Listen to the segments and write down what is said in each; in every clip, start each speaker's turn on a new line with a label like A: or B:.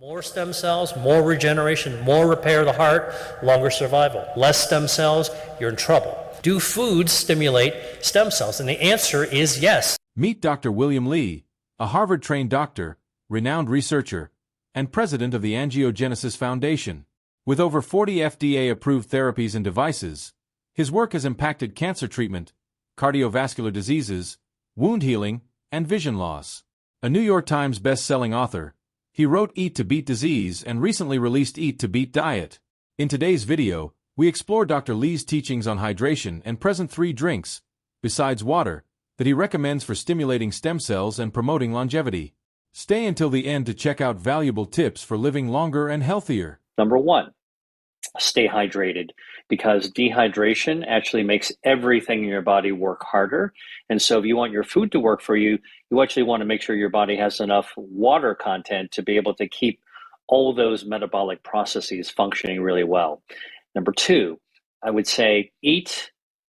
A: More stem cells, more regeneration, more repair of the heart, longer survival. Less stem cells, you're in trouble. Do foods stimulate stem cells? And the answer is yes.
B: Meet Dr. William Li, a Harvard-trained doctor, renowned researcher, and president of the Angiogenesis Foundation. With over 40 FDA-approved therapies and devices, his work has impacted cancer treatment, cardiovascular diseases, wound healing, and vision loss. A New York Times best-selling author, he wrote Eat to Beat Disease and recently released Eat to Beat Diet. In today's video, we explore Dr. Li's teachings on hydration and present 3 drinks, besides water, that he recommends for stimulating stem cells and promoting longevity. Stay until the end to check out valuable tips for living longer and healthier.
C: Number 1, stay hydrated, because dehydration actually makes everything in your body work harder. And so if you want your food to work for you, you actually want to make sure your body has enough water content to be able to keep all those metabolic processes functioning really well. Number 2, I would say eat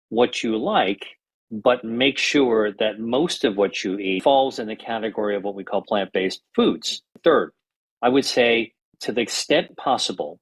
C: what you like, but make sure that most of what you eat falls in the category of what we call plant-based foods. Third, I would say to the extent possible,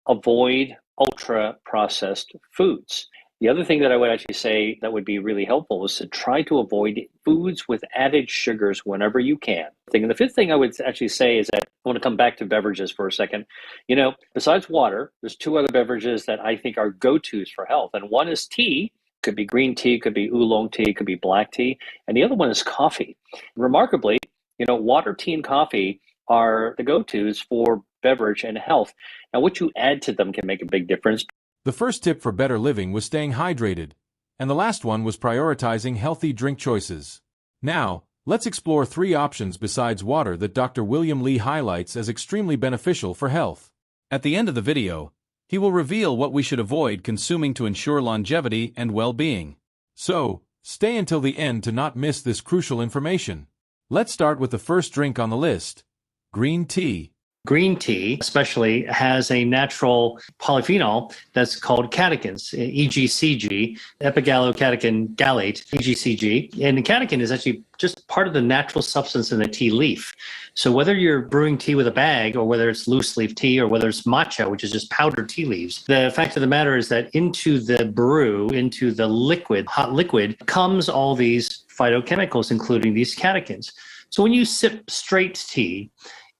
C: avoid ultra-processed foods. The other thing that I would actually say that would be really helpful is to try to avoid foods with added sugars whenever you can. And the fifth thing I would actually say is that I want to come back to beverages for a second. You know, besides water, there's 2 other beverages that I think are go-tos for health. And one is tea. Could be green tea, could be oolong tea, could be black tea. And the other one is coffee. Remarkably, you know, water, tea, and coffee are the go-tos for beverage and health. Now, what you add to them can make a big difference.
B: The first tip for better living was staying hydrated, and the last one was prioritizing healthy drink choices. Now, let's explore 3 options besides water that Dr. William Li highlights as extremely beneficial for health. At the end of the video, he will reveal what we should avoid consuming to ensure longevity and well-being. So, stay until the end to not miss this crucial information. Let's start with the first drink on the list, green tea.
D: Green tea especially has a natural polyphenol that's called catechins, EGCG, epigallocatechin gallate, EGCG. And the catechin is actually just part of the natural substance in the tea leaf. So whether you're brewing tea with a bag or whether it's loose leaf tea or whether it's matcha, which is just powdered tea leaves, the fact of the matter is that into the brew, into the liquid, hot liquid, comes all these phytochemicals, including these catechins. So when you sip straight tea,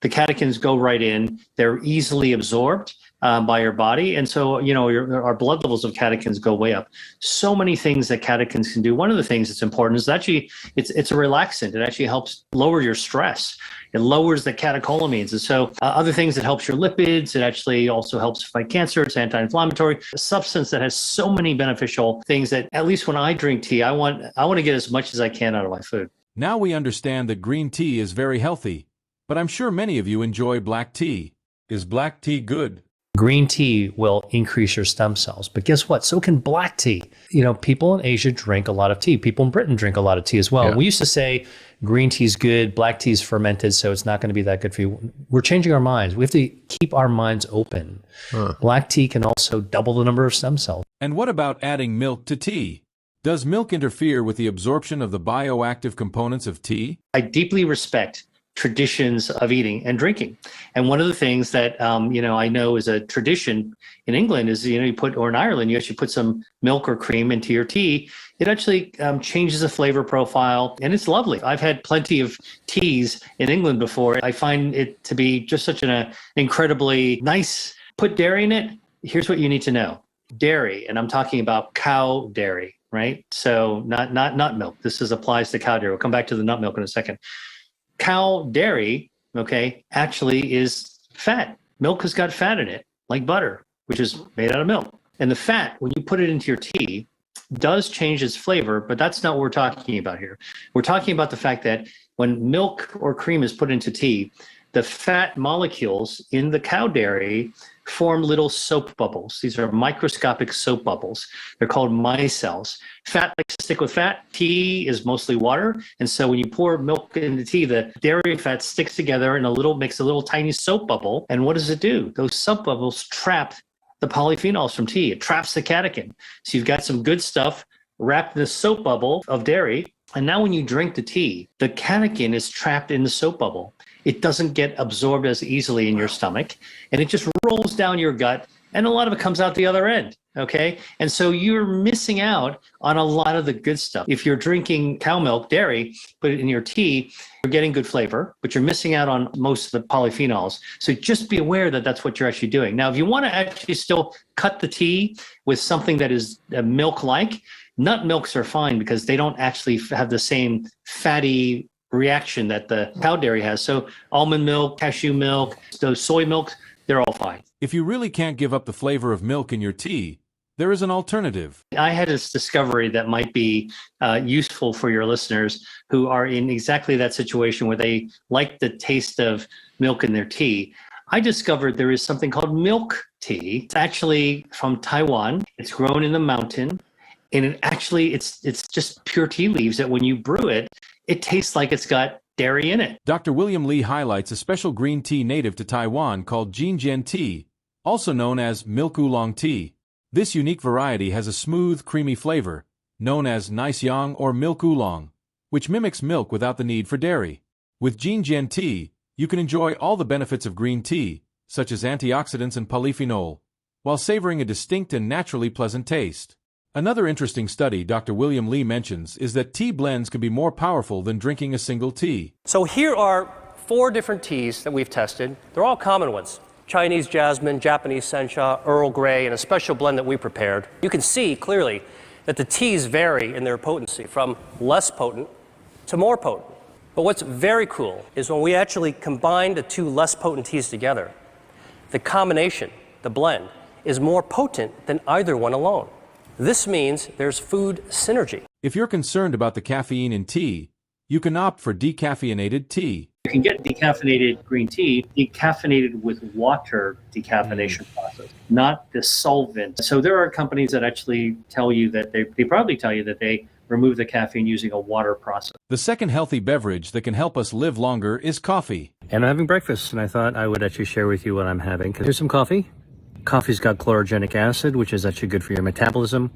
D: the catechins go right in. They're easily absorbed by your body. And so, you know, our blood levels of catechins go way up. So many things that catechins can do. One of the things that's important is actually it's a relaxant. It actually helps lower your stress. It lowers the catecholamines. And so other things, it helps your lipids. It actually also helps fight cancer. It's anti-inflammatory. A substance that has so many beneficial things that at least when I drink tea, I want to get as much as I can out of my food.
B: Now we understand that green tea is very healthy, but I'm sure many of you enjoy black tea. Is black tea good?
A: Green tea will increase your stem cells, but guess what? So can black tea. You know, people in Asia drink a lot of tea. People in Britain drink a lot of tea as well.
B: Yeah.
A: We used to say green tea is good, black tea is fermented, so it's not going to be that good for you. We're changing our minds. We have to keep our minds open. Black tea can also double the number of stem cells.
B: And what about adding milk to tea? Does milk interfere with the absorption of the bioactive components of tea?
D: I deeply respect traditions of eating and drinking. And one of the things that, you know, I know is a tradition in England is, you know, or in Ireland, you actually put some milk or cream into your tea. It actually changes the flavor profile, and it's lovely. I've had plenty of teas in England before. I find it to be just such an incredibly nice, put dairy in it. Here's what you need to know. Dairy, and I'm talking about cow dairy, right? So not milk. This applies to cow dairy. We'll come back to the nut milk in a second. Cow dairy, okay, actually is fat. Milk has got fat in it, like butter, which is made out of milk. And the fat, when you put it into your tea, does change its flavor, but that's not what we're talking about here. We're talking about the fact that when milk or cream is put into tea, the fat molecules in the cow dairy form little soap bubbles. These are microscopic soap bubbles. They're called micelles. Fat likes to stick with fat. Tea is mostly water. And so when you pour milk into tea, the dairy fat sticks together and makes a little tiny soap bubble. And what does it do? Those soap bubbles trap the polyphenols from tea. It traps the catechin. So you've got some good stuff wrapped in the soap bubble of dairy. And now when you drink the tea, the catechin is trapped in the soap bubble. it doesn't get absorbed as easily in your stomach, and it just rolls down your gut, and a lot of it comes out the other end. Okay. And so you're missing out on a lot of the good stuff. If you're drinking cow milk, dairy, put it in your tea, you're getting good flavor, but you're missing out on most of the polyphenols. So just be aware that that's what you're actually doing. Now, if you want to actually still cut the tea with something that is milk-like, nut milks are fine because they don't actually have the same fatty reaction that the cow dairy has. So almond milk, cashew milk, those soy milks, they're all fine.
B: If you really can't give up the flavor of milk in your tea, there is an alternative.
D: I had this discovery that might be useful for your listeners who are in exactly that situation where they like the taste of milk in their tea. I discovered there is something called milk tea. It's actually from Taiwan. It's grown in the mountain. And it's just pure tea leaves that when you brew it, it tastes like it's got dairy in it.
B: Dr. William Li highlights a special green tea native to Taiwan called Jinjian tea, also known as milk oolong tea. This unique variety has a smooth, creamy flavor, known as nice yang or milk oolong, which mimics milk without the need for dairy. With Jinjian tea, you can enjoy all the benefits of green tea, such as antioxidants and polyphenol, while savoring a distinct and naturally pleasant taste. Another interesting study Dr. William Li mentions is that tea blends can be more powerful than drinking a single tea.
E: So here are 4 different teas that we've tested. They're all common ones. Chinese jasmine, Japanese sencha, Earl Grey, and a special blend that we prepared. You can see clearly that the teas vary in their potency from less potent to more potent. But what's very cool is when we actually combine the 2 less potent teas together, the combination, the blend, is more potent than either one alone. This means there's food synergy.
B: If you're concerned about the caffeine in tea, you can opt for decaffeinated tea.
D: You can get decaffeinated green tea, decaffeinated with water decaffeination process, not the solvent. So there are companies that actually tell you that they probably tell you that they remove the caffeine using a water process.
B: The second healthy beverage that can help us live longer is coffee.
F: And I'm having breakfast, and I thought I would actually share with you what I'm having. Here's some coffee. Coffee's got chlorogenic acid, which is actually good for your metabolism.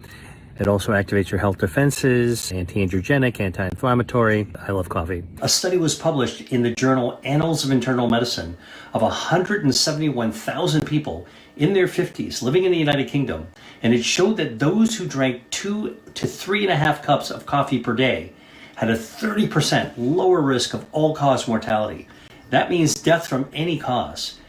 F: It also activates your health defenses, anti-androgenic, anti-inflammatory. I love coffee. A study was published in the journal Annals of Internal Medicine of 171,000 people in their 50s living in the United Kingdom, and it showed that those who drank 2 to 3.5 cups of coffee per day had a 30% lower risk of all-cause mortality. That means death from any cause.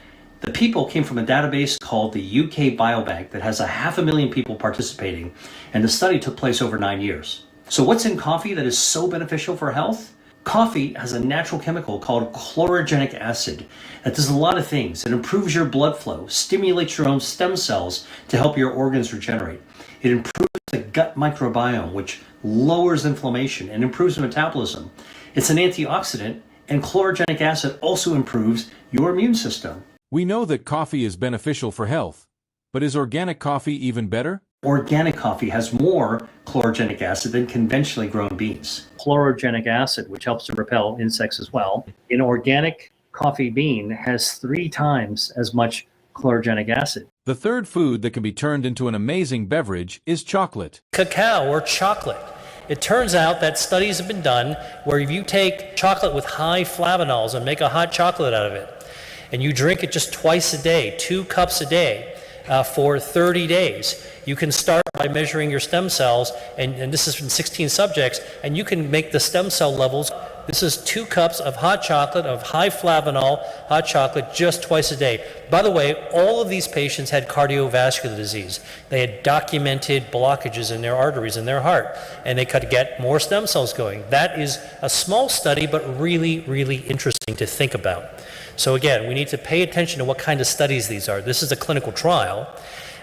F: The people came from a database called the UK Biobank that has 500,000 people participating, and the study took place over 9 years. So what's in coffee that is so beneficial for health? Coffee has a natural chemical called chlorogenic acid that does a lot of things. It improves your blood flow, stimulates your own stem cells to help your organs regenerate. It improves the gut microbiome, which lowers inflammation and improves metabolism. It's an antioxidant, and chlorogenic acid also improves your immune system.
B: We know that coffee is beneficial for health, but is organic coffee even better?
D: Organic coffee has more chlorogenic acid than conventionally grown beans. Chlorogenic acid, which helps to repel insects as well. An organic coffee bean has 3 times as much chlorogenic acid.
B: The third food that can be turned into an amazing beverage is chocolate.
E: Cacao or chocolate. It turns out that studies have been done where if you take chocolate with high flavanols and make a hot chocolate out of it, and you drink it just twice a day, 2 cups a day, for 30 days. You can start by measuring your stem cells, and this is from 16 subjects, and you can make the stem cell levels. This is 2 cups of hot chocolate, of high flavanol hot chocolate, just twice a day. By the way, all of these patients had cardiovascular disease. They had documented blockages in their arteries in their heart, and they could get more stem cells going. That is a small study, but really, really interesting to think about. So again, we need to pay attention to what kind of studies these are. This is a clinical trial.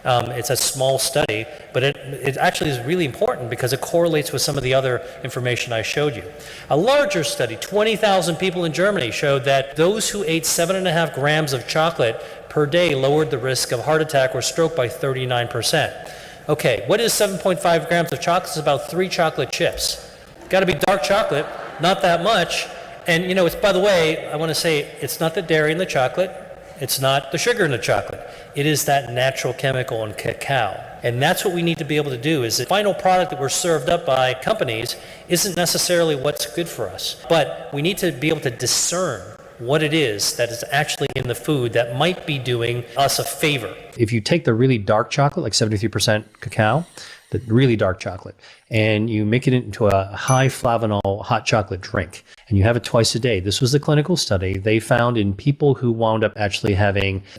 E: It's a small study, but it actually is really important because it correlates with some of the other information I showed you. A larger study, 20,000 people in Germany, showed that those who ate 7.5 grams of chocolate per day lowered the risk of heart attack or stroke by 39%. Okay, what is 7.5 grams of chocolate? It's about 3 chocolate chips. Got to be dark chocolate, not that much. And you know, it's, by the way, I want to say it's not the dairy in the chocolate. It's not the sugar in the chocolate. It is that natural chemical in cacao. And that's what we need to be able to do, is the final product that we're served up by companies isn't necessarily what's good for us. But we need to be able to discern, what it is that is actually in the food that might be doing us a favor.
A: If you take the really dark chocolate, like 73% cacao, the really dark chocolate, and you make it into a high flavanol hot chocolate drink, and you have it twice a day. This was the clinical study. They found in people who wound up actually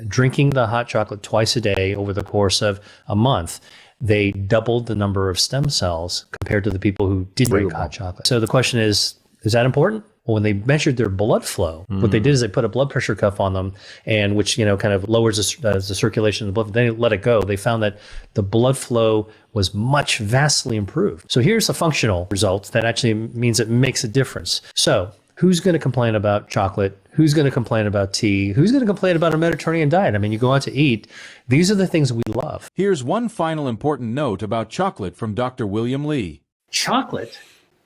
A: drinking the hot chocolate twice a day over the course of a month, they doubled the number of stem cells compared to the people who didn't drink hot chocolate. So the question is that important? Well, when they measured their blood flow, what they did is they put a blood pressure cuff on them, and which kind of lowers the circulation of the blood. Then they let it go. They found that the blood flow was vastly improved. So here's a functional result that actually means it makes a difference. So who's going to complain about chocolate? Who's going to complain about tea? Who's going to complain about a Mediterranean diet? I mean, you go out to eat. These are the things we love.
B: Here's one final important note about chocolate from Dr. William Li.
D: Chocolate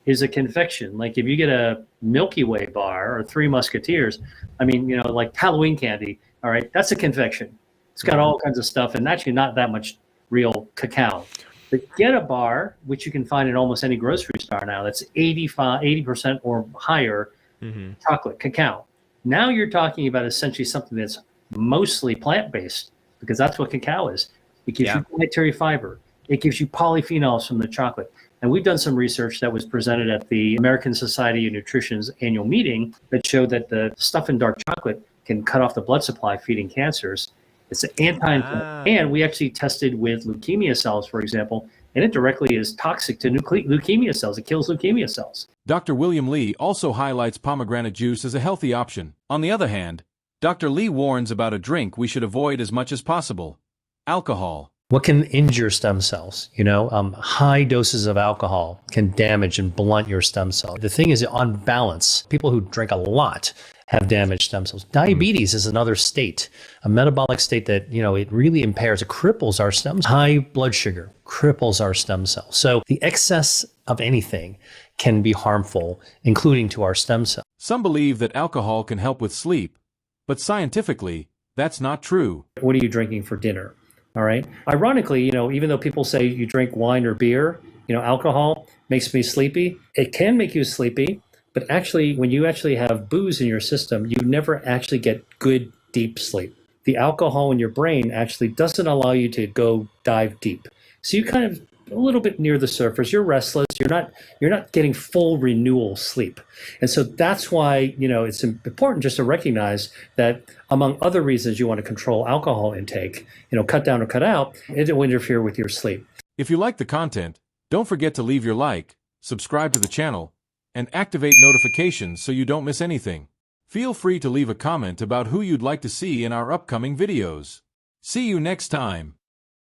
D: is a confection. Like if you get a Milky Way bar or Three Musketeers, I mean, like Halloween candy, all right, that's a confection. It's got all kinds of stuff and actually not that much real cacao. But get a bar, which you can find in almost any grocery store now, that's 80% or higher chocolate, cacao. Now you're talking about essentially something that's mostly plant-based, because that's what cacao is. It gives you dietary fiber. It gives you polyphenols from the chocolate. And we've done some research that was presented at the American Society of Nutrition's annual meeting that showed that the stuff in dark chocolate can cut off the blood supply feeding cancers. It's an anti-inflammatory. And we actually tested with leukemia cells, for example, and it directly is toxic to leukemia cells. It kills leukemia cells.
B: Dr. William Li also highlights pomegranate juice as a healthy option. On the other hand, Dr. Li warns about a drink we should avoid as much as possible: alcohol.
A: What can injure stem cells? High doses of alcohol can damage and blunt your stem cells. The thing is, on balance, people who drink a lot have damaged stem cells. Diabetes is another state, a metabolic state that, it really impairs, it cripples our stem cells. High blood sugar cripples our stem cells. So the excess of anything can be harmful, including to our stem cells.
B: Some believe that alcohol can help with sleep, but scientifically, that's not true.
D: What are you drinking for dinner? All right. Ironically, even though people say you drink wine or beer, alcohol makes me sleepy. It can make you sleepy, but actually, when you actually have booze in your system, you never actually get good, deep sleep. The alcohol in your brain actually doesn't allow you to go dive deep. So you kind of a little bit near the surface. You're restless. You're not getting full renewal sleep. And so that's why, it's important just to recognize that among other reasons you want to control alcohol intake, cut down or cut out, it will interfere with your sleep.
B: If you like the content, don't forget to leave your like, subscribe to the channel, and activate notifications so you don't miss anything. Feel free to leave a comment about who you'd like to see in our upcoming videos. See you next time.